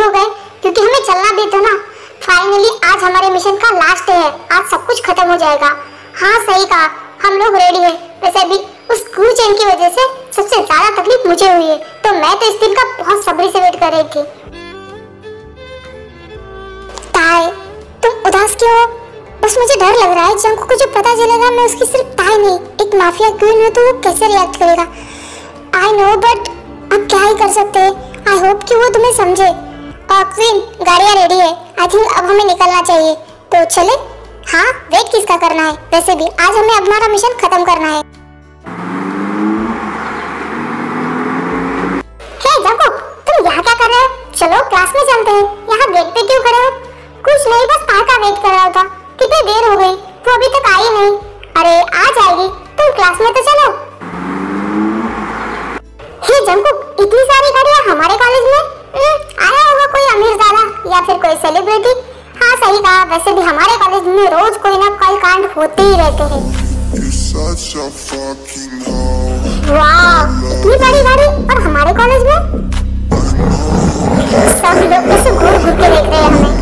हो गए क्योंकि हमें चलना भी तो ना। फाइनली आज हमारे मिशन का लास्ट डे है, आज सब कुछ खत्म हो जाएगा। हाँ सही कहा, हम लोग रेडी हैं। वैसे भी उस स्क्रू चेन की वजह से सबसे ज्यादा तकलीफ मुझे हुई है, तो मैं तो इस दिन का बहुत सब्र से वेट कर रही थी। ताई, तुम उदास क्यों हो? बस मुझे डर लग रहा है जंकू को जो पता चलेगा मैं उसकी सिर्फ ताई नहीं एक माफिया क्वीन हूँ तो वो कैसे रिएक्ट करेगा। आई नो बट अब क्या ही कर सकते हैं। आई होप कि वो तुम्हें समझे। क्वीन, गाड़ियाँ रेडी है। आई थिंक अब हमें निकलना चाहिए, तो चले? हाँ, वेट किसका करना है? वैसे भी आज हमें हमारा मिशन खत्म करना है। हे जंकू, तुम यहाँ क्या कर रहे हो? चलो क्लास में चलते हैं। यहाँ गेट पे क्यों खड़े हो? कुछ नहीं, बस तार का वेट कर रहा था। कितनी देर हो गई, वो अभी तक आई नहीं। अरे आ जाएगी, तुम क्लास में तो चलो। हे जंकू, इतनी सारी गाड़ियाँ हमारे कॉलेज में? आया होगा कोई अमीरजादा या फिर कोई सेलिब्रिटी। हाँ सही कहा, वैसे भी हमारे कॉलेज में रोज कोई ना कोई कांड होते ही रहते हैं। वाह, इतनी बड़ी गाड़ी और हमारे कॉलेज में? सब लोग ऐसे घूर घूर के देख रहे हैं हमें।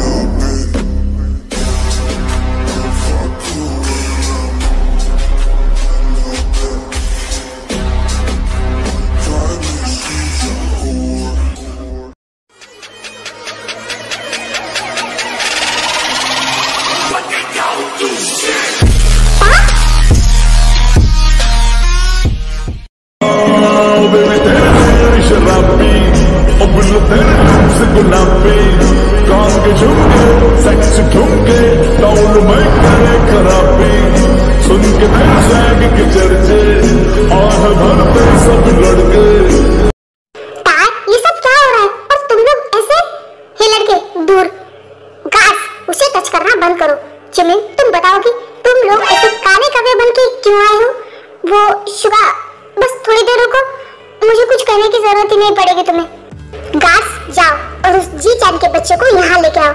नहीं पड़ेगी तुम्हें। गार्ड्स जाओ और उस जी चैन के बच्चे को यहाँ लेके आओ।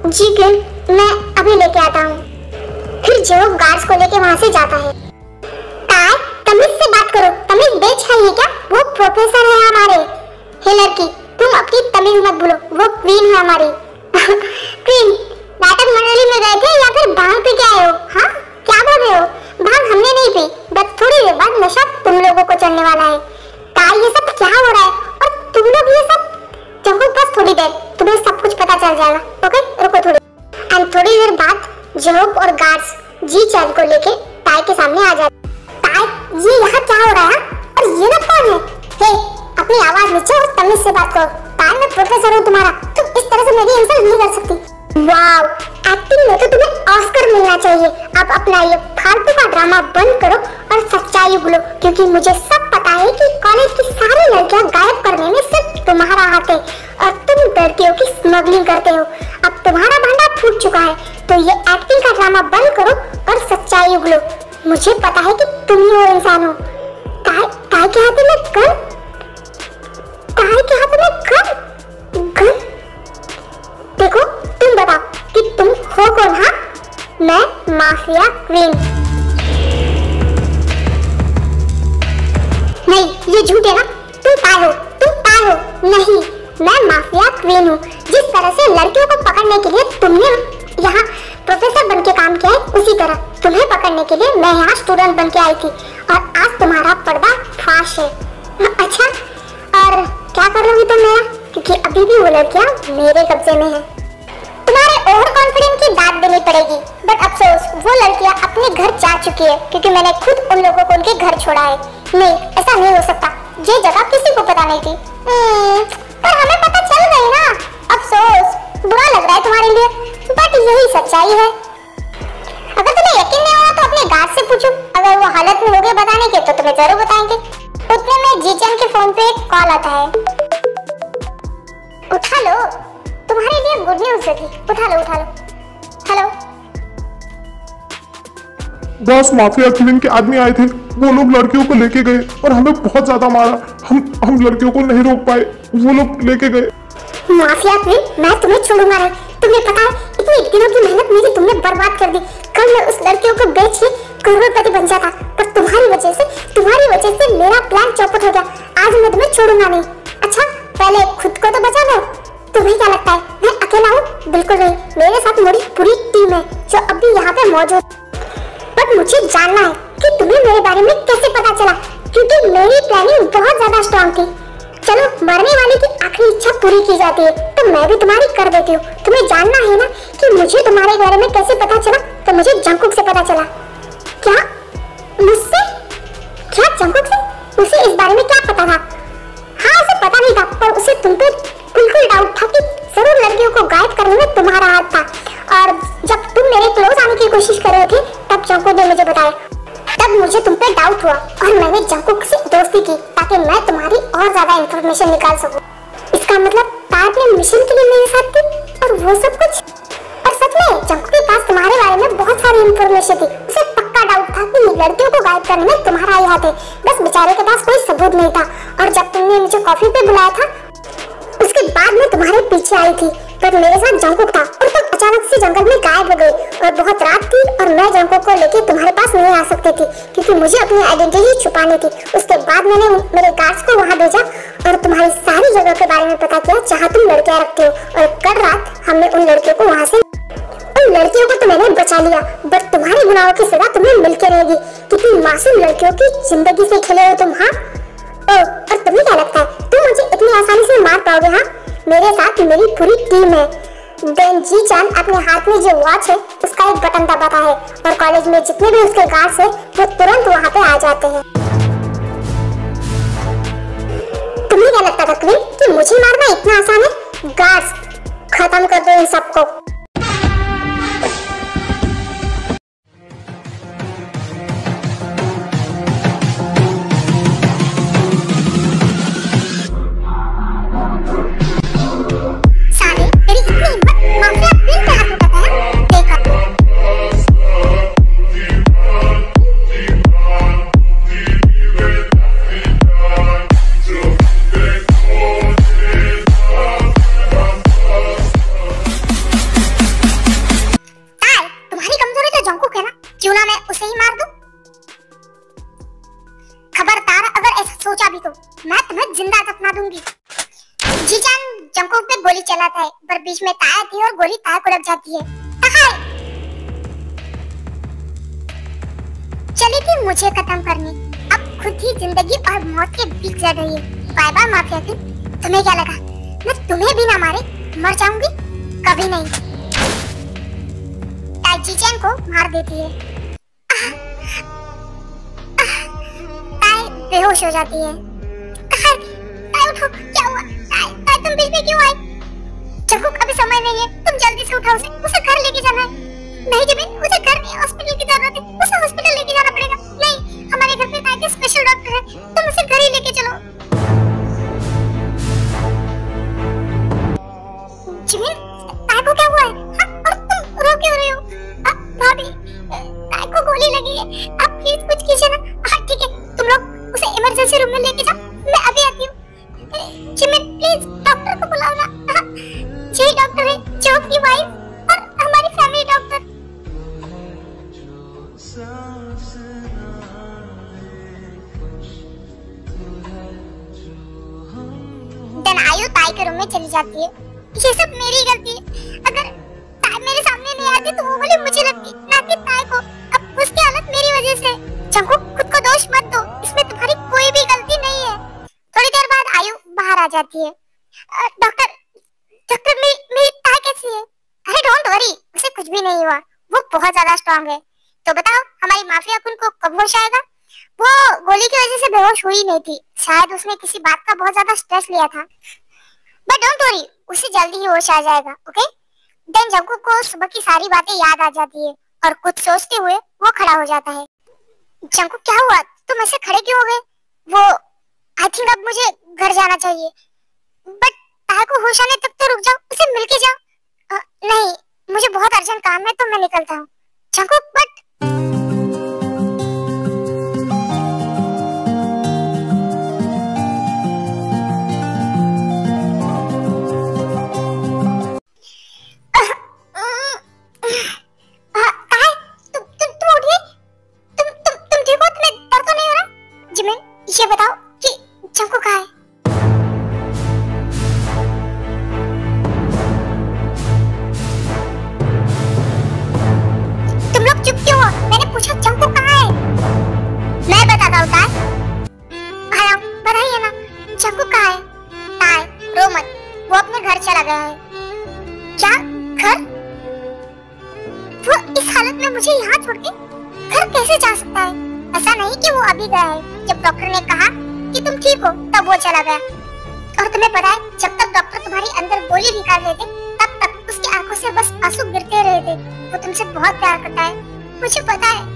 जी क्वीन, मैं अभी लेके आता हूँ। फिर जो गार्ड्स को लेके वहाँ से जाता है। ताई, तमीज से बात करो। तमीज बेच है ये क्या? वो प्रोफेसर है हमारे। हे लड़की, तुम अपनी तमीज मत भूलो, वो क्वीन है हमारी। क्वीन, नाटक मंडली में गए थे या फिर भांग पी के आए हो? हाँ, क्या बोल रहे हो? भांग हमने नहीं पी, बस थोड़ी देर बाद नशा तुम लोगों को चढ़ने वाला है। ताई, ये सब क्या हो रहा है? और तुम लोग ये सब चलो, बस थोड़ी देर, तुम्हें सब कुछ पता चल जाएगा। ओके, रुको थोड़ी। एंड थोड़ी देर बाद जॉब और गार्ड्स जी चैन को लेके ताई के सामने आ जाते। ताई, ये यहाँ क्या हो रहा है? और ये लोग कौन है? हे, अपनी आवाज नीचे और तमीज से बात करो। ताई, मैं प्रोफेसर हूँ तुम्हारा, तुम इस तरह से मेरी इंसल्ट नहीं कर सकती। वाओ, एक्टिंग में तो तुम्हें ऑस्कर मिलना चाहिए। अब अपना ये फालतू का ड्रामा बंद करो और सच्चाई बोलो, क्योंकि मुझे सब पता है कि कॉलेज की सारी लड़कियां गायब करने में सिर्फ तुम्हारा हाथ है और तुम लड़कियों की स्मगलिंग करते हो। अब तुम्हारा भांडा फूट चुका है, तो ये एक्टिंग का ड्रामा बंद करो और सच्चाई बोलो। मुझे पता है कि तुम ही वो इंसान हो। ताई के हाथ में गन? ताई के हाथ में गन? देखो, तुम बताओ कि तुम हो कौन? हाँ, मैं माफिया क्वीन। नहीं, ये झूठ है ना? तुम ताई हो, तुम ताई हो। नहीं, मैं माफिया क्वीन हूँ। जिस तरह से लड़कियों को पकड़ने के लिए तुमने यहाँ प्रोफेसर बन के काम किया है, उसी तरह तुम्हें पकड़ने के लिए मैं यहाँ स्टूडेंट बन के आई थी और आज तुम्हारा पर्दा फाश है। अच्छा, और क्या कर लोगी तुम मेरा? क्योंकि अभी भी वो लड़कियाँ मेरे कब्जे में है। तुम्हारे ओवर कॉन्फिडेंस की दाद देनी पड़ेगी, बट अफसोस वो लड़कियां अपने घर जा चुकी है, क्योंकि मैंने खुद उन लोगों को उनके घर छोड़ा है। नहीं, ऐसा नहीं हो सकता, ये जगह किसी को पता नहीं थी। पर हमें पता चल गई ना। अफसोस, बुरा लग रहा है तुम्हारे लिए, बट यही सच्चाई है। अगर तुम्हें यकीन नहीं हो तो अपने गार्ड से पूछो, अगर वो हालत में होगे बताने के तो तुम्हें जरूर बताएंगे। उतने में जीचन के फोन पे एक कॉल आता है। उठा लो, तुम्हारे लिए गुड न्यूज़ है। उठा लो, उठा लो। हेलो बॉस, माफिया क्वीन के आदमी आए थे। वो लोग लड़कियों को लेके गए और हमें बहुत ज्यादा मारा। हम लड़कियों को नहीं रोक पाए, वो लोग लेके गए। माफिया क्वीन, मैं तुम्हें छोड़ूंगा नहीं। तुम्हें पता है, इतनी दिनों की मेहनत मेरी तुमने बर्बाद कर दी। कल मैं उस लड़कियों को बेच के करोड़पति बन जाता, पर तुम्हारी वजह से मेरा प्लान चौपट हो गया। आज मैं तुम्हें छोड़ूंगा नहीं। अच्छा, पहले खुद को तो बचा लो। तुम्हें क्या लगता टीम है जो अभी यहाँ पे मौजूद। बट मुझे जानना है कि तुम्हें मेरे बारे में कैसे पता चला, क्योंकि मेरी प्लानिंग बहुत ज्यादा स्ट्रांग थी। चलो, मरने वाले की आखिरी इच्छा पूरी की जाती है तो मैं भी तुम्हारी कर देती हूँ। तुम्हें जानना है ना कि मुझे तुम्हारे बारे में कैसे पता चला? तो मुझे जंगकुक से पता चला। क्या? मुझसे? क्या जंगकुक से? उसे इस बारे में क्या पता था? हाँ, उसे पता नहीं था, पर उसे तुम पे बिल्कुल डाउट था कि जरूर लड़कियों को गायब करने में तुम्हारा हाथ था। और जब तुम मेरे क्लोज आने की कोशिश कर रहे थे तब जंगकुक ने मुझे बताया। तब मुझे तुम पे डाउट हुआ और मैंने जंगकुक से दोस्ती की ताकि मैं तुम्हारी और ज्यादा इंफॉर्मेशन निकाल सकूं। इसका मतलब ताई अपने मिशन के लिए मेरे साथ थी और वो सब कुछ। और सच में जंगकुक के पास तुम्हारे बारे में बहुत सारी इंफॉर्मेशन थी। उसे पक्का डाउट था कि लड़कियों को गायब करने में तुम्हारा ही हाथ है, बस बेचारे के पास कोई सबूत नहीं था। और जब तुमने मुझे कॉफी पे बुलाया था उसके बाद मैं तुम्हारे पीछे आई थी, पर मेरे साथ जंगकुक था और तुम अचानक से जंगल में गायब हो गई। और बहुत रात थी और मैं जंगकुक को लेके तुम्हारे पास नहीं आ सकती थी क्योंकि मुझे अपनी आइडेंटिटी छुपानी थी। उसके बाद मैंने मेरे गार्ड्स को वहां भेजा और तुम्हारी सारी जगह के बारे में पता किया जहाँ तुम लड़कियां रखते हो। और कल रात हमने उन लड़कियों को वहां से लड़कियों को तो मैंने बचा लिया, बट तुम्हारे गुनाहों की सजा तुम्हें मिलके रहेगी क्योंकि मासूम लड़कियों की जिंदगी से खेले हो तुम। हाँ, और तुम्हें क्या लगता है तुम मुझे इतनी आसानी से मार पाओगे? हाँ, मेरे साथ मेरी पूरी टीम है। देन जी चान अपने हाथ में जो वॉच है उसका एक बटन दबाता है और कॉलेज में जितने भी उसके गार्ड्स हैं वो तुरंत वहाँ पे आ जाते हैं। तुम्हें क्या लगता था क्वीन कि मुझे मारना इतना आसान है? गार्ड्स खत्म कर दो इन सबको। सोचा भी तो मैं तुम्हें जिंदा दफना दूंगी। जीजान जंगकुक पे गोली चलाता है पर बीच में ताया थी और गोली ताया को लग जाती है। चली थी मुझे खत्म करनी, अब खुद ही जिंदगी और मौत के बीच लड़ रही है। Bye bye mafia king. तुम्हें क्या लगा मैं तुम्हें भी ना मारे मर जाऊंगी? कभी नहीं। ताई जीजान को मार देती है, बेहोश हो जाती है। ताई उठो, क्या हुआ? ताई तुम बीच में क्यों आई? जंगकुक अभी समय नहीं है, तुम जल्दी से उठाओ उसे घर लेके जाना है। नहीं जिमिन, उसे घर नहीं हॉस्पिटल की जरूरत है, उसे हॉस्पिटल लेके जाना पड़ेगा। नहीं, हमारे घर पे ताई के स्पेशल डॉक्टर है, तुम उसे घर ही लेके चलो। जिमिन, ताई को क्या हुआ है? हाँ, और तुम रो क्यों रहे हो? भाभी, ताई को गोली लगी है, आप प्लीज कुछ कीजिए ना। हाँ ठीक है, तुम लोग उसे इमरजेंसी रूम में लेके जाओ, मैं अभी आती हूँ। जिमिन प्लीज डॉक्टर को बुलाओ ना। जी डॉक्टर है, जो की वाइफ और हमारी फैमिली डॉक्टर। देन आयु ताई के रूम में चली जाती है। ये सब मेरी गलती है, अगर ताई मेरे सामने नहीं आती तो वो गोली मुझे लगती, ना कि ताई को। अब उसकी हालत मेरी वजह से। जंगकुक खुद को दोष मत दो, इसमें तुम्हारी कोई भी गलती नहीं है। थोड़ी देर बाद आयु बाहर आ जाती है। डॉक्टर डॉक्टर मेरी ताई कैसी है? अरे डोंट वरी, उसे कुछ भी नहीं हुआ, वो बहुत ज्यादा स्ट्रांग है। तो बताओ हमारी माफिया कुन को कब होश आएगा? वो गोली की वजह से बेहोश हुई नहीं थी, शायद उसने किसी बात का बहुत ज्यादा स्ट्रेस लिया था। बट डोंट वरी, उसे जल्दी ही होश आ जाएगा। ओके? देन जंगकुक को सुबह की सारी बातें याद आ जाती है और कुछ सोचते हुए वो खड़ा हो जाता है। जंगकुक क्या हुआ? तुम ऐसे खड़े क्यों हो गए? वो आई थिंक अब मुझे घर जाना चाहिए। बट ताई को होश आने तक तो रुक जाओ, उसे मिलके जाओ। नहीं, मुझे बहुत अर्जेंट काम है तो मैं निकलता हूँ। जंगकुक बट ये बताओ कि जंगकुक कहाँ है? हालत में मुझे यहाँ छोड़ के घर कैसे जा सकता है? ऐसा नहीं कि वो अभी गया है। जब डॉक्टर ने कहा कि तुम ठीक हो तब वो चला गया। और तुम्हें पता है, जब तक डॉक्टर तुम्हारी अंदर गोली निकाल रहे थे तब तक उसकी आंखों से बस आंसू गिरते रहे थे। वो तुमसे बहुत प्यार करता है, मुझे पता है।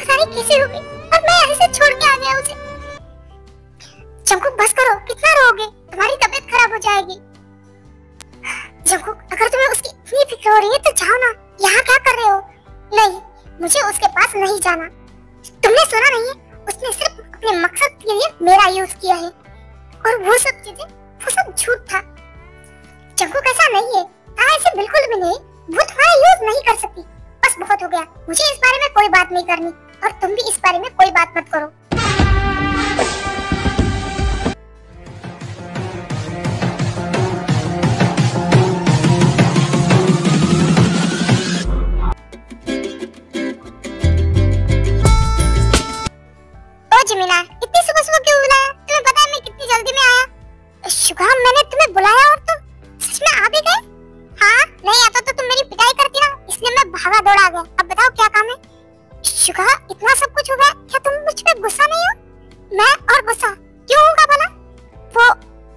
पता नहीं कैसे हो गई और मैं ऐसे छोड़ के आ गया उसे। जंकुक बस करो, कितना रोओगे? तुम्हारी तबीयत खराब हो जाएगी। जंकुक, अगर तुम्हें उसकी इतनी फिक्र हो रही है तो जाओ ना। यहाँ क्या कर रहे हो? नहीं, मुझे उसके पास नहीं जाना। तुमने सुना नहीं है? उसने सिर्फ अपने मकसद के लिए मेरा यूज किया है और वो सब चीजें, वो सब झूठ था। जंकुक ऐसा नहीं है, ऐसे बिल्कुल भी नहीं। वो तुम्हारा यूज नहीं कर सकती। बस बहुत हो गया, मुझे इस बारे में कोई बात नहीं करनी और तुम भी इस बारे में कोई बात मत करो। ओ जिमिना, इतनी सुबह सुबह क्यों बुलाया? तुम्हें पता है मैं कितनी जल्दी में आया। शुभम, मैंने तुम्हें बुलाया और तुम सच में आ भी गए? हाँ, नहीं आता तो तुम मेरी पिटाई करती ना, इसलिए मैं भागा दौड़ा आ गया। अब बताओ क्या काम है? शुगा, इतना सब कुछ हो गया, क्या तुम मुझ पे गुस्सा नहीं हो? मैं और गुस्सा क्यों होगा भला? वो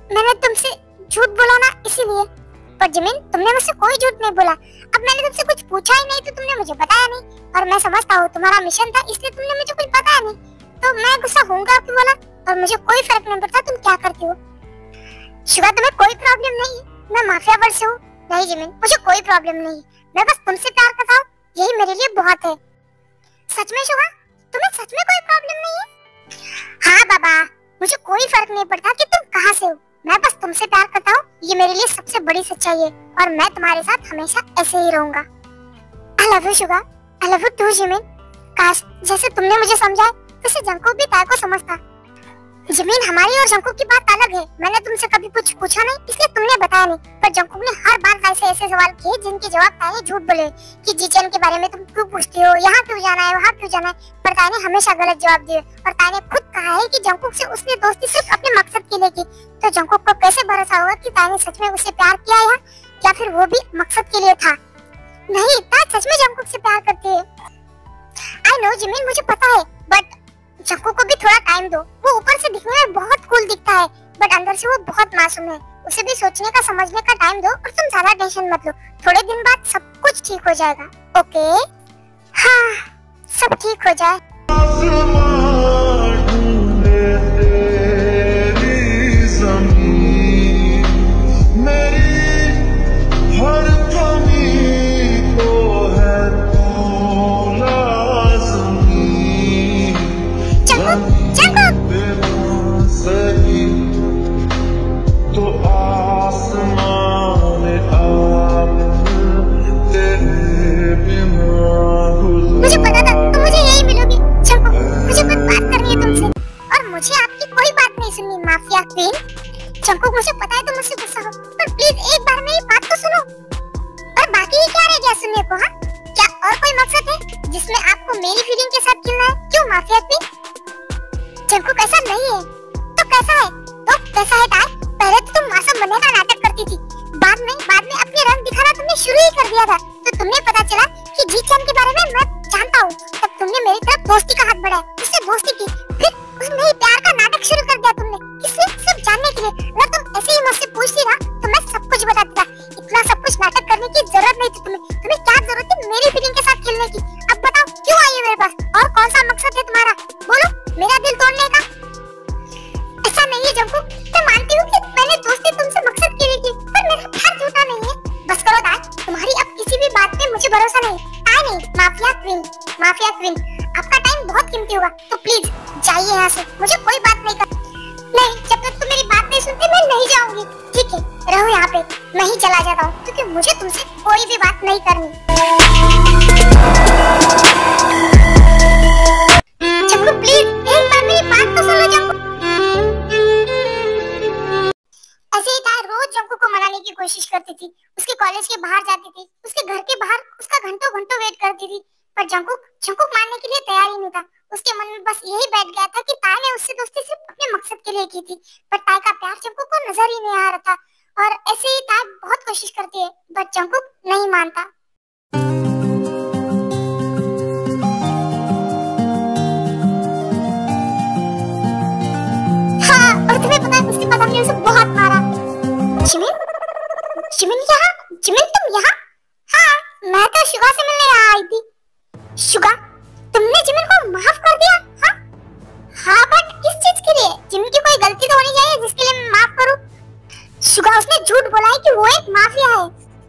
मैंने तुमसे झूठ बोला ना, इसीलिए। पर जिमिन, तुमने मुझसे कोई झूठ नहीं बोला। अब मैंने तुमसे कुछ पूछा ही नहीं तो तुमने मुझे बताया नहीं, और मैं समझता हूँ तुम्हारा मिशन था, इसलिए तुमने मुझे कुछ बताया नहीं। तो मैं गुस्सा होऊंगा क्यों बोला? और मुझे कोई फर्क नहीं पड़ता तुम क्या करती हो। शुगा, तुम्हें कोई प्रॉब्लम नहीं है? मैं माफिया वर्ल्ड से हूँ। नहीं जिमिन, मुझे कोई प्रॉब्लम नहीं है। मैं बस तुमसे प्यार करता हूँ, यही मेरे लिए बहुत है। सच में शुगा, तुम्हें सच में कोई प्रॉब्लम नहीं है? हाँ बाबा, मुझे कोई फर्क नहीं पड़ता कि तुम कहाँ से हो। मैं बस तुमसे प्यार करता हूँ, ये मेरे लिए सबसे बड़ी सच्चाई है और मैं तुम्हारे साथ हमेशा ऐसे ही रहूंगा। I love you Suga, I love you too Jimin. काश जैसे तुमने मुझे समझा वैसे जंकुक भी ताय को समझता। जिमिन, हमारी और जंकुक की बात अलग है। मैंने तुमसे कभी कुछ पूछा नहीं, इसलिए तुमने बताया नहीं। पर जंकुक ने हर बार ऐसे ऐसे सवाल किए जिनके जवाब ताय ने झूठ बोले कि जीचेन के बारे में तुम क्यों पूछती हो, यहाँ क्यों जाना है, वहाँ क्यों जाना है। पर ताय ने हमेशा गलत जवाब दिए और ताय ने खुद कहा है कि जंकुक से उसने दोस्ती सिर्फ अपने मकसद के लिए की। तो जंकुक को कैसे भरोसा होगा कि ताय ने सच में उसे प्यार किया है या फिर वो भी मकसद के लिए था? नहीं, ताय सच में जंकुक से प्यार करती है। आई नो जिमिन, मुझे पता है, बट जंकुक को भी थोड़ा टाइम दो। वो ऊपर से दिखने में बहुत कूल दिखता है, बट अंदर से वो बहुत मासूम है। उसे भी सोचने का, समझने का टाइम दो और तुम ज्यादा टेंशन मत लो। थोड़े दिन बाद सब कुछ ठीक हो जाएगा। ओके? हाँ, सब ठीक हो जाए। मुझे पता था तुम मुझे यही मिलोगी। चलो, मुझे कुछ बात करनी है तुमसे और मुझे आपकी कोई बात नहीं सुननी, माफिया क्वीन। चंकुक, मुझे पता है तुम मुझसे गुस्सा हो, पर प्लीज एक बार मेरी बात तो सुनो। और बाकी ही क्या रह गया सुनने को? हाँ, क्या और कोई मकसद है जिसमें आपको मेरी फीलिंग के साथ खेलना है? क्यों माफिया क्वीन? चंकुक, ऐसा नहीं है तो कैसा है? तो कैसा है तार? पहले तो तुम मासूम बनने का नाटक करती थी, बाद में अपने रंग दिखाना तुमने शुरू ही कर दिया था। तो तुमने पता चला कि जीचन के बारे में मैं जानता हूँ, तब तुमने मेरी तरफ दोस्ती का हाथ बढ़ाया, उससे दोस्ती की, फिर उसमें ही प्यार का नाटक शुरू कर दिया तुमने। किससे? सिर्फ जानने के लिए। अगर तुम ऐसे ही मुझसे पूछती ना तो मैं सब कुछ बता देता। इतना सब कुछ नाटक करने की जरूरत नहीं थी तुम्हें। तुम्हें क्या जरूरत थी मेरी फीलिंग के साथ खेलने की? अब बताओ क्यों आई है मेरे पास, और कौन सा मकसद है तुम्हारा? बोलो, मेरा दिल तोड़ने का? ऐसा नहीं है जंकुक, मैं मानती हूँ कि मैंने दोस्ती तुमसे मकसद के लिए की, पर मेरा प्यार झूठा नहीं है। बस करो ताय, तुम्हारी अब किसी भी बात पे मुझे भरोसा नहीं। ताय नहीं, माफिया क्वीन। माफिया क्वीन, आपका टाइम बहुत कीमती होगा, तो प्लीज जाइए यहाँ से। मुझे कोई बात नहीं कर। नहीं, जब तक तुम मेरी बात नहीं सुनते मैं नहीं जाऊंगी। ठीक है, रहो यहाँ पे, मैं ही चला जाता हूँ क्योंकि मुझे तुमसे कोई भी बात नहीं करनी। जंकुक, प्लीज एक बार मेरी बात तो सुन लो जंकुक। ऐसे ही ताय रोज जंकुक को मनाने की कोशिश करती थी। उसके कॉलेज के बाहर जाती थी, उसके घर के बाहर उसका घंटों घंटों वेट करती थी, पर जंकुक मानने के लिए तैयार ही नहीं था। उसके मन में बस यही बैठ गया था कि ताय ने उससे दोस्ती सिर्फ अपने मकसद के लिए की थी, पर ताय का प्यार जंकुक को नजर ही नहीं आ रहा था। और ऐसे ही ताय कोशिश करती है बट जंगकुक नहीं मानता। हाँ, और तुम्हें पता है उसके बाद हमने उसे बहुत मारा। जिमिन, जिमिन यहाँ, जिमिन तुम यहाँ? हाँ, मैं तो शुगा से मिलने यहाँ आई थी। शुगा, तुमने जिमिन को माफ कर दिया? हाँ, हाँ बट किस चीज के लिए? जिमिन की कोई गलती तो होनी चाहिए जिसके लिए मैं माफ करूं। शुगा, उसने झूठ बोला है कि वो एक माफिया है।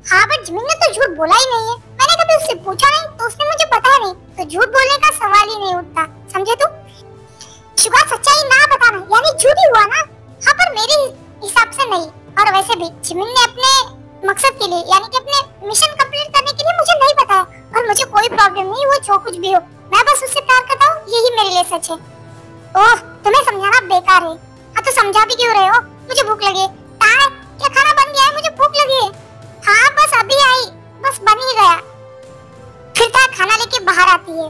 हाँ बट जिमिन ने तो झूठ बोला ही नहीं है। मैंने कभी उससे पूछा नहीं तो उसने मुझे बताया नहीं, तो झूठ बोलने का सवाल ही नहीं उठता, समझे तुम? शुगा, सच्चाई ना बताना यानी झूठ ही हुआ ना? हाँ पर मेरे हिसाब से नहीं। और वैसे भी जिमिन ने अपने मकसद के लिए यानी कि अपने मिशन कंप्लीट करने के लिए मुझे नहीं बताया, और मुझे कोई प्रॉब्लम नहीं वो जो कुछ भी हो, मैं बस उससे प्यार करता हूँ, यही मेरे लिए सच है। ओह, तुम्हें समझाना बेकार है। हाँ तो समझा भी क्यों रहे हो? मुझे भूख लगी है। ताए, क्या खाना बन गया है? मुझे भूख लगी है। हाँ बस अभी आई, बस बन ही गया। फिर ताए खाना लेके बाहर आती है।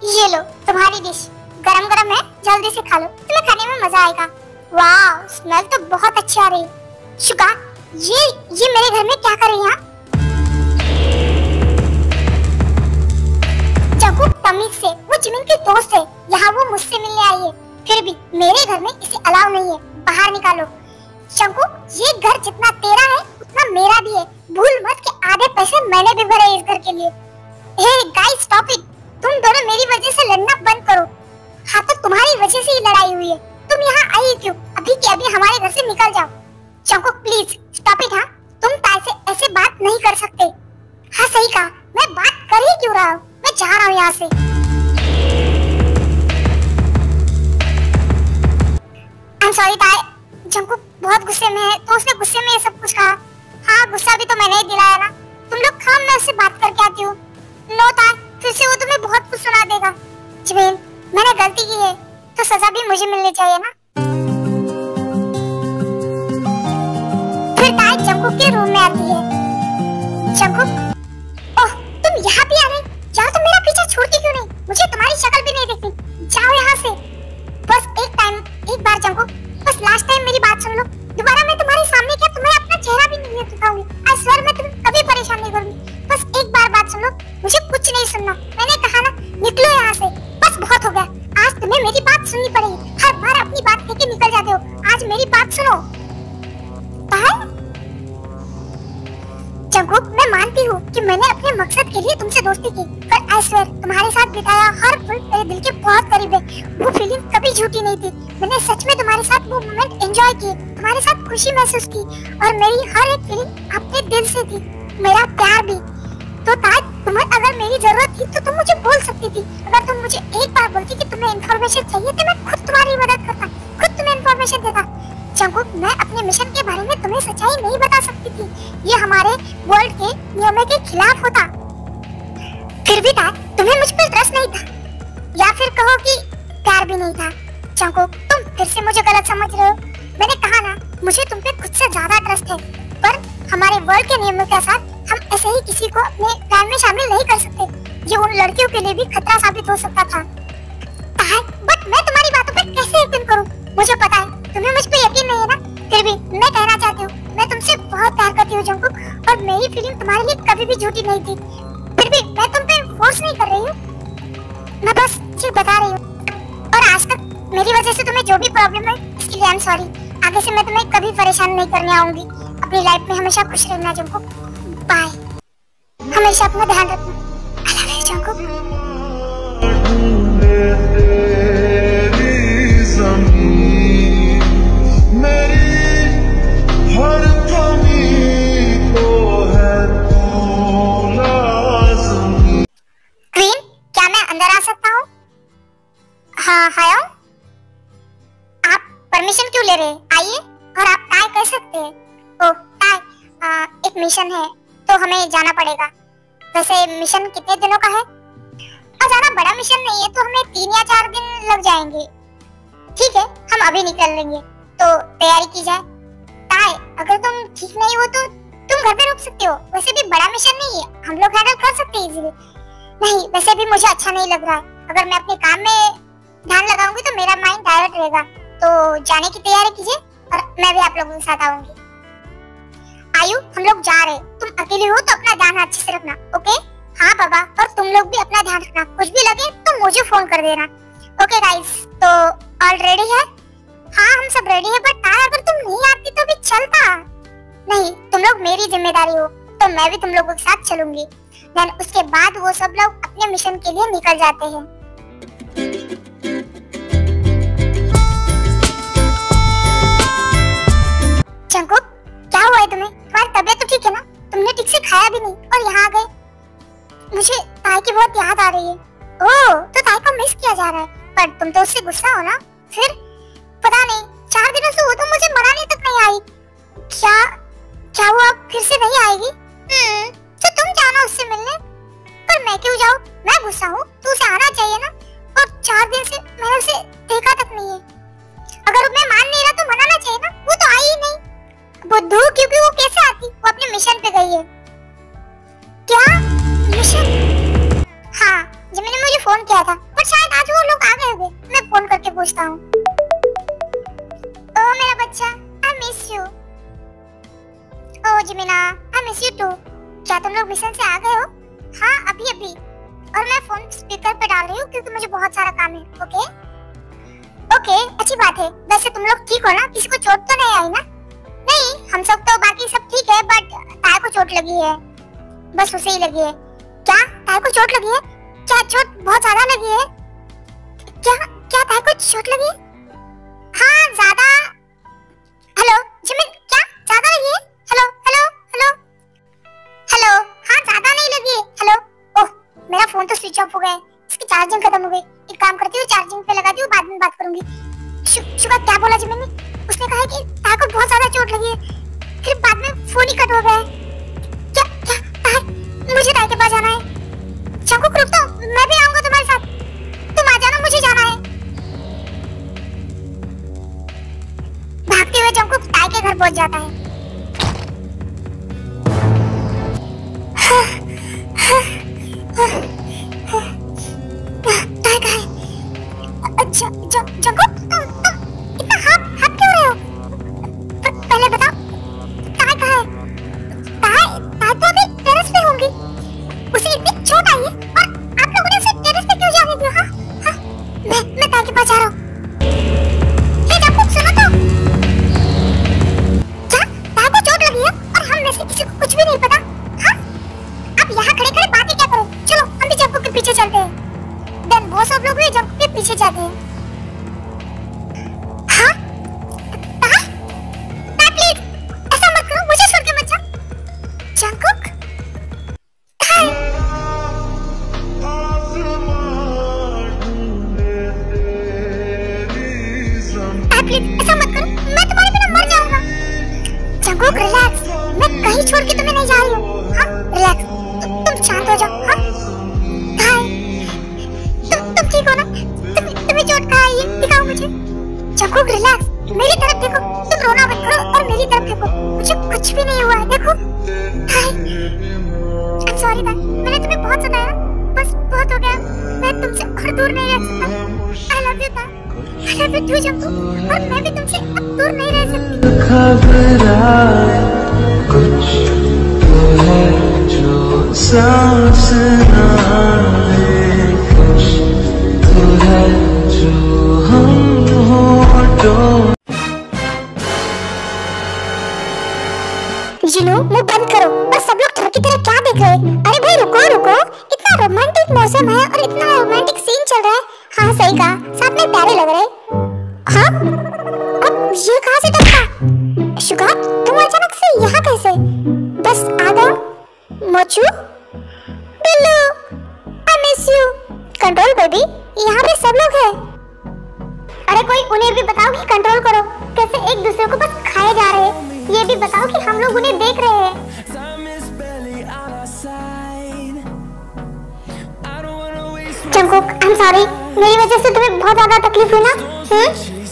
ये लो तुम्हारी डिश, गरम गरम है, जल्दी से खा लो, तुम्हें खाने में मजा आएगा। वाह, स्मेल तो बहुत अच्छी आ रही है। शुगा, ये मेरे घर में क्या कर रही है? जंगकुक तमीज से, वो जिमिन की दोस्त है, यहाँ वो मुझसे मिलने आई है, फिर भी मेरे घर में इसे अलाउ नहीं है, बाहर निकालो। जंगकुक, ये घर जितना तेरा है उतना मेरा भी है, भूल मत कि आधे पैसे मैंने भी भरे इस घर के लिए। हे गाइस, स्टॉप इट, तुम दोनों मेरी वजह से लड़ना बंद करो। हाँ तो तुम्हारी वजह से ही लड़ाई हुई है, तुम यहाँ आई क्यों? अभी के अभी हमारे घर से निकल जाओ। Jungkook please stop it. हाँ, तुम ताई से ऐसे बात नहीं कर सकते। हाँ सही कहा, मैं बात कर ही क्यों रहा हूँ, मैं जा रहा हूँ यहाँ से। I'm sorry ताई, जंगकुक बहुत गुस्से में है तो उसने गुस्से में ये सब कुछ कहा। हाँ गुस्सा भी तो मैंने ही दिलाया ना, तुम लोग खाओ, मैं उससे बात करके आती हूँ। नो ताई, फिर से वो तुम्हें बहुत कुछ सुना देगा। जिमिन, मैंने गलती की है तो सजा भी मुझे मिलनी चाहिए ना। फिर ताई जंगकुक के रूम में आती है। जंगकुक, ओह तुम यहाँ भी आ गई, जाओ, तुम मेरा पीछा छोड़ती क्यों नहीं? मुझे तुम्हारी शक्ल भी नहीं देखनी, जाओ यहाँ से। बस एक बार जंगकुक, बस लास्ट टाइम मेरी बात सुन लो, दोबारा मैं तुम्हारे सामने क्या तुम्हें अपना चेहरा भी नहीं दिखाऊंगी। आई स्वेयर मैं तुम्हें कभी परेशान नहीं करूंगी। बस एक बार बात सुन लो, मुझे कुछ नहीं सुनना, मैंने कहा ना, निकलो यहाँ से, बस बहुत हो गया। आज तुम्हें मेरी बात सुननी पड़ेगी, हर बार अपनी बात लेके निकल जाते हो, आज मेरी बात सुनो। जंगकुक, मैं मानती हूँ कि मैंने अपने मकसद के लिए तुमसे दोस्ती की, पर आई स्वेयर तुम्हारे साथ बिताया हर पल मेरे दिल के बहुत करीब है। वो फीलिंग कभी झूठी नहीं थी, मैंने सच में तुम्हारे साथ वो मोमेंट एंजॉय किए, तुम्हारे साथ खुशी महसूस की, और मेरी हर एक फीलिंग अपने दिल से थी, मेरा प्यार भी। तो ताज, तुम्हें अगर मेरी जरूरत थी तो तुम मुझे बोल सकती थी। अगर तुम मुझे एक बार बोलती कि तुम्हें इन्फॉर्मेशन चाहिए तो मैं खुद तुम्हारी मदद करता, खुद तुम्हें इन्फॉर्मेशन देता। जंगकुक, मैं अपने मिशन के बारे में तुम्हें सच्चाई नहीं बता सकती थी, ये हमारे वर्ल्ड के नियमों के खिलाफ होता। फिर भी ताज, तुम्हें मुझ पर ट्रस्ट नहीं था, या फिर कहो कि प्यार भी नहीं था। जंगकुक, तुम फिर से मुझे गलत समझ रहे हो। मैंने कहा ना, मुझे तुम पे खुद से ज्यादा ट्रस्ट है, पर हमारे वर्ल्ड के नियमों के साथ हम ऐसे ही किसी को अपने प्लान में शामिल नहीं कर सकते, ये उन लड़कियों के लिए भी खतरा साबित हो सकता था। बट मैं तुम्हारी बातों पे कैसे यकीन करूं? मुझे पता है तुम्हें मुझ पे यकीन नहीं है ना, फिर भी मैं कहना चाहती हूँ, मैं तुमसे बहुत प्यार करती हूँ जंगकुक, और मेरी फीलिंग तुम्हारे लिए कभी भी झूठी नहीं थी। फिर भी मैं तुम पे फोर्स नहीं कर रही हूँ, मैं बस सिर्फ बता रही हूँ। और आज तक मेरी वजह से तुम्हें जो भी प्रॉब्लम है इसके लिए आई एम सॉरी। आगे से मैं तुम्हें कभी परेशान नहीं करने आऊंगी। अपनी लाइफ में हमेशा खुश रहना जंगकुक, बाय। हमेशा अपना ध्यान रखना। आई लव यू जंगकुक। क्वीन, क्या मैं अंदर आ सकता हूँ? हाँ हायो, आप परमिशन क्यों ले रहे हैं? आइए, और आप टाई कह सकते हैं। ओह टाई, एक मिशन है तो हमें जाना पड़ेगा। वैसे मिशन कितने दिनों का है? ज्यादा बड़ा मिशन नहीं है तो हमें 3 या 4 दिन लग जाएंगे। ठीक है, हम अभी निकल लेंगे, तो तैयारी की जाए। टाई, अगर तुम ठीक नहीं हो तो तुम घर पे रुक सकते हो, वैसे भी बड़ा मिशन नहीं है, हम लोग हैंडल कर सकते हैं इजीली। नहीं, वैसे भी मुझे अच्छा नहीं लग रहा है, अगर मैं अपने काम में ध्यान लगाऊंगी तो मेरा माइंड डायवर्ट रहेगा। तो जाने की तैयारी कीजिए और मैं भी आप लोगों के साथ आऊंगी। आयु हम लोग जा रहे, तुम अकेले हो तो अपना ध्यान अच्छे से रखना, ओके? हाँ बाबा, और तुम लोग भी अपना ध्यान रखना, कुछ भी लगे तो मुझे फोन कर देना, ओके गाइस? तो ऑल रेडी है? हाँ हम सब रेडी है, बट अगर तुम नहीं आती तो भी चलता। नहीं, तुम लोग मेरी जिम्मेदारी हो, तो मैं भी तुम लोगों के साथ चलूंगी। देन उसके बाद वो सब लोग अपने मिशन के लिए निकल जाते हैं। जंकुक, क्या हुआ है तुम्हें? तुम्हारी तबीयत तो ठीक है ना? तुमने ठीक से खाया भी नहीं और यहाँ आ गए। मुझे ताई की बहुत याद आ रही है। ओह, तो ताई को मिस किया जा रहा है, पर तुम तो उससे गुस्सा हो ना? फिर पता नहीं, 4 दिनों से वो तो मुझे मनाने तक नहीं आई। क्या वो अब फिर से नहीं आएगी? तो तुम जाओ ना उससे मिलने। पर मैं क्यों जाऊँ? मैं गुस्सा हूँ, तू उसे आना चाहिए ना। और 4 दिन से मैंने उसे देखा तक नहीं है। अगर मैं मान नहीं रहा तो मनाना चाहिए ना, वो तो आई ही नहीं। बुद्धू, क्योंकि वो कैसे आती? वो अपने मिशन पे गई है। क्या मिशन? हाँ, जिमिनी मुझे फोन किया था, पर शायद आज वो लोग आ गए होंगे। मैं फोन करके पूछता हूँ। ओ मेरा बच्चा, आई मिस यू। ओ जिमिना, आई मिस यू टू। क्या तुम लोग मिशन से आ गए हो? हाँ अभी। और मैं फोन स्पीकर पे डाल रही हूँ क्योंकि मुझे बहुत सारा काम है, ओके, अच्छी बात है। वैसे तुम लोग ठीक हो ना? किसी को चोट तो नहीं आई ना? नहीं, हम सब तो बाकी सब ठीक है, बट ताई को चोट लगी है, बस उसे ही लगी है। क्या ताई को चोट लगी है? क्या चोट बहुत ज्यादा लगी है? क्या ताई को चोट लगी है? हाँ ज्यादा। हेलो जिमिन, क्या ज्यादा लगी है? हेलो, हाँ ज्यादा नहीं लगी है। हेलो, ओह मेरा फोन तो स्विच ऑफ हो गया है, इसकी चार्जिंग खत्म हो गई। एक काम करती हूँ, चार्जिंग पे लगाती हूँ, बाद में बात करूंगी। शुगा, क्या बोला जिमिन ने? उसने कहा कि ताई को बहुत ज्यादा चोट लगी है, फिर बाद में फोन ही कट हो गया है। क्या मुझे ताई के पास जाना है। जंकुक रुक, तो मैं भी आऊंगा तुम्हारे साथ, तुम आ जाना, मुझे जाना है। भागते हुए जंकुक ताई के घर पहुंच जाता है। ताई कहाँ है? अच्छा जंकुक, तुम इतना हाथ क्यों रहे हो? पहले बताओ, ताई कहाँ है? ताई तो अभी टेरेस पे होंगी। उसे इतनी चोट आई है और आप लोगों ने उसे टेरेस पे क्यों जाने दिया? हाँ, मैं ताई के पास जा रहा हूँ। हे जंकुक, सुनो तो। क्या ताई को चोट लगी है और हम में से किसी को कुछ भी नहीं पता? हाँ, आप यहाँ खड़े बातें क्या करो? चलो हम भी जंकुक के पीछे चलते हैं। देन वो सब लोग भी जंकुक के पीछे जाते हैं। हाँ, ताई प्लीज ऐसा मत करो, मुझे छोड़ के मत जा। जंकुक, प्लीज ऐसा मत करो, मैं तुम्हारे बिना मर जाऊंगा। जंकुक रिलैक्स, मैं कहीं छोड़ के तुम्हें नहीं जा रही हूँ। हाँ रिलैक्स, तुम शांत हो जाओ। हाँ तुम ठीक हो ना? तुम्हें चोट कहाँ आई है? दिखाओ मुझे। जंकुक रिलैक्स, मेरी तरफ देखो, तुम रोना मत करो और मेरी तरफ देखो, मुझे कुछ भी नहीं हुआ है। देखो I'm sorry ताई, मैंने तुम्हें बहुत सताया, बस बहुत हो गया, मैं तुमसे और दूर नहीं रह सकता। I love you ताई, I love you too Jungkook, और मैं भी तुमसे अब दूर नहीं रह सकती। कुछ तो है जो सांस ना ले, कुछ तो है जो हम होठों। जिनू, मुंह बंद करो। और सब लोग ठग की तरह क्या देख रहे हैं? अरे भाई रुको, इतना रोमांटिक मौसम है और इतना रोमांटिक सीन चल रहा है। हाँ सही कहा, साथ में प्यारे लग रहे। हाँ, अब ये कहाँ से टपका? शुगा, तुम अचानक से यहाँ कैसे? बस आ गया। Mochu, Billu, I miss you। Control baby, यहाँ पे सब लोग हैं। अरे कोई उन्हें भी बताओ कि कंट्रोल करो, कैसे एक दूसरे को बस खाए जा रहे हैं। ये भी बताओ कि हम लोग उन्हें देख रहे हैं। जंकुक, I'm sorry, मेरी वजह से तुम्हें बहुत ज्यादा तकलीफ हुई ना?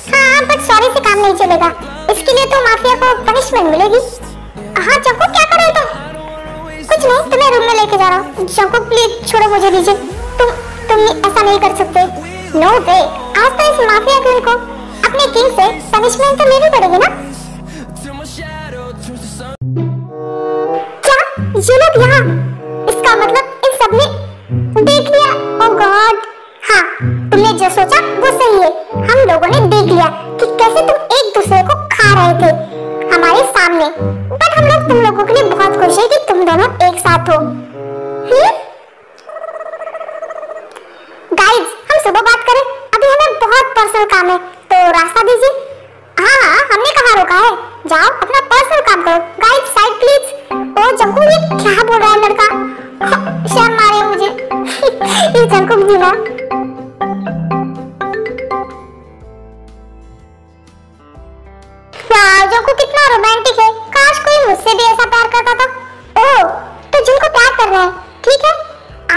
हाँ, बट सॉरी से काम नहीं चलेगा, इसके लिए तो माफिया को पनिशमेंट मिलेगी। हाँ जंकुक, क्या कर रहे हो तुम? कुछ नहीं, तुम्हें रूम में लेके जा रहा हूँ। जंकुक प्लीज छोड़ो मुझे, दीजिए। तुम ऐसा नहीं कर सकते। नो वे, आज तो इस माफिया क्वीन को अपने किंग से पनिशमेंट तो लेनी पड़ेगी ना। ये लोग यहाँ, इसका मतलब इन सबने देख लिया। ओ गॉड, हाँ तुमने जो सोचा वो सही है। हम लोगों ने देख लिया कि कैसे तुम एक दूसरे को खा रहे थे हमारे सामने। बट हम लोग तुम लोगों के लिए बहुत खुश है कि तुम दोनों एक साथ हो। गाइस, हम सुबह बात करें, अभी हमें बहुत पर्सनल काम है, तो रास्ता दीजिए। हाँ हाँ, हमने कहाँ रोका है, जाओ अपना पर्सनल काम करो। Guys side please. ओ जंकू, ये क्या बोल रहा है लड़का, शर्म आ रही है मुझे। ये जंकू भी ना। वाह जंकू कितना रोमांटिक है, काश कोई मुझसे भी ऐसा प्यार करता था। ओह तो जिनको प्यार कर रहा है, ठीक है,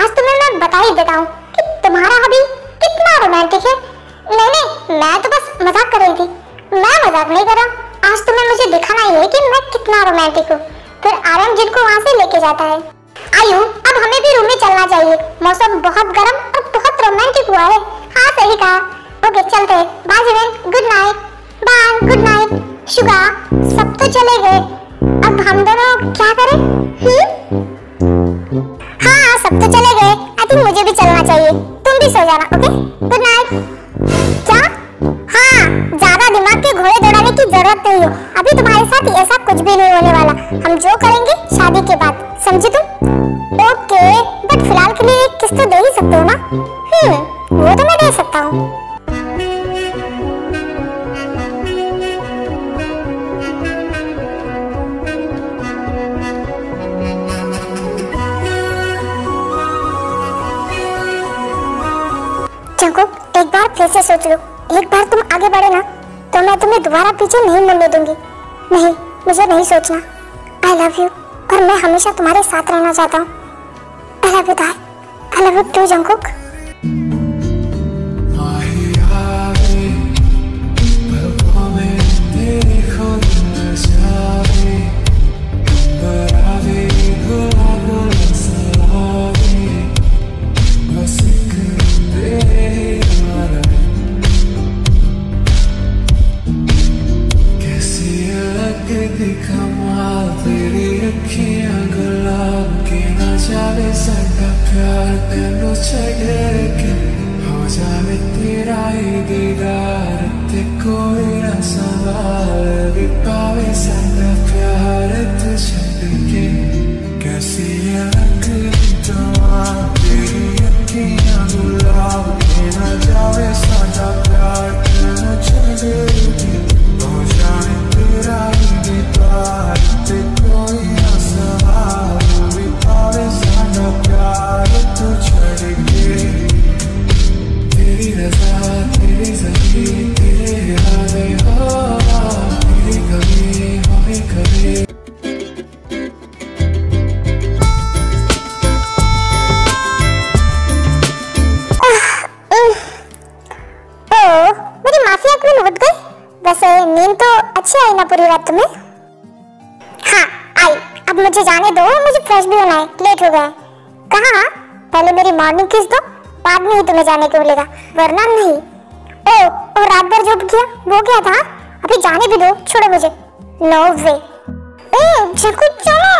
आज तुम्हें मैं बता ही देता हूँ कि तुम्हारा हबी कितना रोमांटिक है। नहीं, मैं तो बस मजाक कर रही थी। मैं मजाक नहीं कर रहा, आज तुम्हें मुझे दिखाना ही है कि मैं कितना रोमांटिक हूँ। फिर आर्यन जिनको वहाँ से लेके जाता है। आयु, अब हमें भी रूम में चलना चाहिए, मौसम बहुत गर्म और बहुत रोमांटिक हुआ है। हाँ सही कहा। ओके चलते हैं। Bye Jeevan, good night. Bye, good night. Suga, सब तो चले गए, अब हम दोनों क्या करें? हाँ सब तो चले गए, आई थिंक मुझे भी चलना चाहिए। तुम भी सो जाना, ओके, गुड नाइट। क्या? हाँ, ज्यादा दिमाग के घोड़े दौड़ाने की जरूरत नहीं है। अभी तुम्हारे साथ ऐसा कुछ भी नहीं होने वाला, हम जो करेंगे शादी के बाद, समझी तुम? ओके, बट फिलहाल के लिए एक किस तो दे ही सकते हो ना? वो तो मैं दे सकता हूँ। जंकुक, एक बार फिर से सोच लो। एक बार तुम आगे बढ़े ना तो मैं तुम्हें दोबारा पीछे नहीं मुड़ने दूंगी। नहीं, मुझे नहीं सोचना। आई लव यू, और मैं हमेशा तुम्हारे साथ रहना चाहता हूँ। आई लव यू दाई, I love you too Jungkook. पूरी रात तुम्हें? हाँ आई, अब मुझे जाने दो, मुझे फ्रेश भी होना है, लेट हो गया है। कहाँ? पहले मेरी मॉर्निंग किस दो, बाद में ही तुम्हें जाने को मिलेगा, वरना नहीं। ओ रात भर जो किया वो क्या था? अभी जाने भी दो, छोड़ो मुझे। नो वे। जंकुक चलो।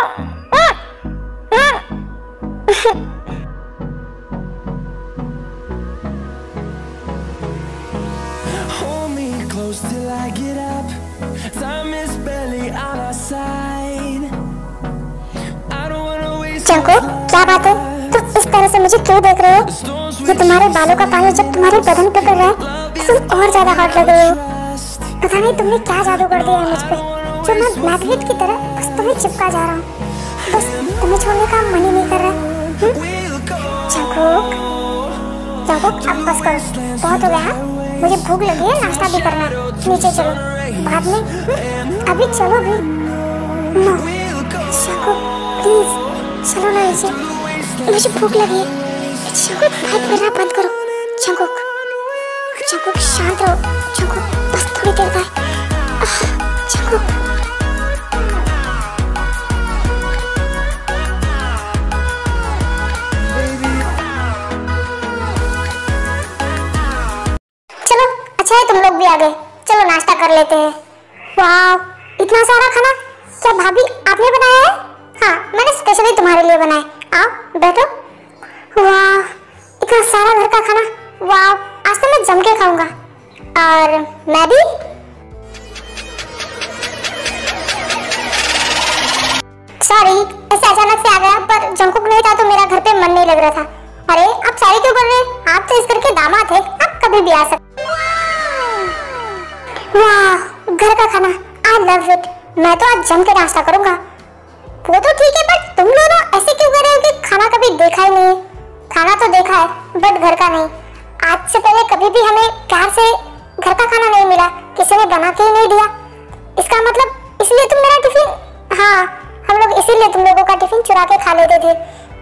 Hold me close till I get up. Time is barely on our side. I don't wanna waste. Jungkook, क्या बात है? तुम इस तरह से मुझे क्यों देख रहे हो? ये तुम्हारे बालों का पानी जब तुम्हारे बदन पे पड़ रहा है, तुम और ज्यादा हॉट लग रहे हो। पता नहीं तुमने क्या जादू कर दिया है मुझ पे, जो मैं मैग्नेट की तरह बस तुम्हें चिपका जा रहा हूँ। बस तुम्हें छोड़ने का मन ही नहीं कर रहा। जंकुक, अब बस करो, बहुत हो गया। मुझे भूख लगी है, नाश्ता भी करना है। नीचे चलो, बाद में, अभी चलो भी। नो जंकुक प्लीज चलो ना नीचे, मुझे भूख लगी है। जंकुक फाइट करना बंद करो। जंकुक शांत रहो। जंकुक बस थोड़ी देर का है। जंकुक तुम लोग भी आ गए, चलो नाश्ता कर लेते हैं। वाह, इतना सारा खाना क्या भाभी आपने बनाया है? हाँ, मैंने स्पेशली तुम्हारे तुम्हारे लिए बनाए। आओ बैठो। वाह, इतना सारा घर का खाना, वाह, आज तो मैं जम के खाऊंगा। और मैं भी। सॉरी, ऐसे अचानक से आ गया, पर जंकुक नहीं था तो मेरा घर पे मन नहीं लग रहा था। अरे आप सॉरी क्यों कर रहे हैं? आप तो इस घर के दामाद हैं, आप कभी भी आ सकते। वाह, घर का खाना, आई लव इट। मैं तो आज जम के नाश्ता करूंगा। वो तो ठीक है, बट तुम लोग ऐसे क्यों कर रहे हो कि खाना कभी देखा ही नहीं? खाना तो देखा है, बट घर का नहीं। आज से पहले कभी भी हमें प्यार से घर का खाना नहीं मिला, किसी ने बना के ही नहीं दिया। इसका मतलब इसलिए तुम मेरा टिफिन, हाँ, हम लोग इसीलिए तुम लोगों का टिफिन चुरा के खा लेते थे।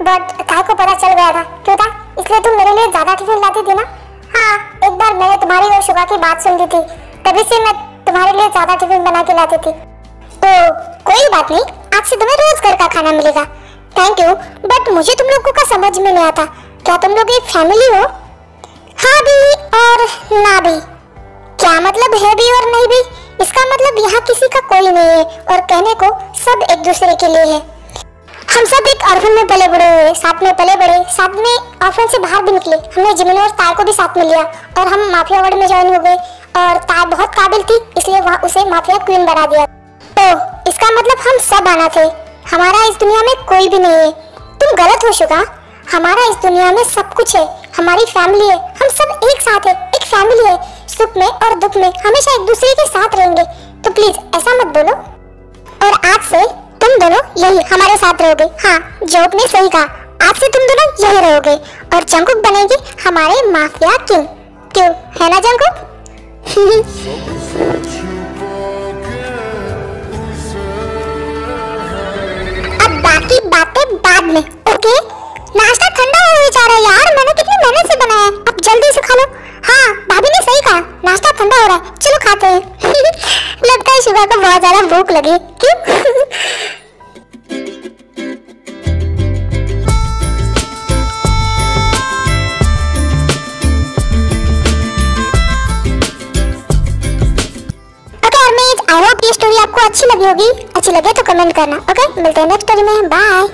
बट काय को पता चल गया था, क्यों था? इसलिए तुम मेरे लिए ज्यादा टिफिन लाती थी ना। हाँ, एक बार मैंने तुम्हारी और शुभा की बात सुन ली थी, तभी से मैं तुम्हारे लिए ज्यादा टिफिन बना के लाती थी। तो कोई बात नहीं, आज से तुम्हें रोज घर का खाना मिलेगा। थैंक यू, बट मुझे तुम लोगों का समझ में नहीं आता, क्या तुम लोग एक फैमिली हो? हाँ भी और ना भी। क्या मतलब है भी और नहीं भी? इसका मतलब यहाँ किसी का कोई नहीं है और कहने को सब एक दूसरे के लिए है। हम सब एक ऑर्फन में पले बड़े हुए, साथ में पले बड़े, साथ में ऑर्फन से बाहर भी निकले। हमने जिमिन और ताय को भी साथ में लिया और हम माफिया वर्ल्ड में ज्वाइन हो गए। और ताय बहुत काबिल थी, इसलिए वहाँ उसे माफिया क्वीन बना दिया। तो इसका मतलब हम सब आना थे। हमारा इस दुनिया में कोई भी नहीं है। तुम गलत हो शुगा, हमारा इस दुनिया में सब कुछ है। हमारी फैमिली है, हम सब एक साथ है, एक फैमिली है। सुख में और दुख में हमेशा एक दूसरे के साथ रहेंगे। तो प्लीज ऐसा मत बोलो। और आज से तुम दोनों यही हमारे साथ रहोगे। हाँ, जॉब ने सही कहा, आज से तुम दोनों यही रहोगे और जंकुक बनेगी हमारे माफिया किंग। क्यों, है ना जंकुक? अब बाकी बातें बाद में, ओके? नाश्ता ठंडा हो जा रहा है यार, मैंने कितनी मेहनत से बनाया है, अब जल्दी से खा लो। हाँ, भाभी ने सही कहा, नाश्ता ठंडा हो रहा है, चलो खाते हैं। लगता है शिवा को बहुत ज्यादा भूख लगी। क्यों? आई होप ये स्टोरी आपको अच्छी लगी होगी। अच्छी लगे तो कमेंट करना। ओके, मिलते हैं नेक्स्ट स्टोरी में। बाय।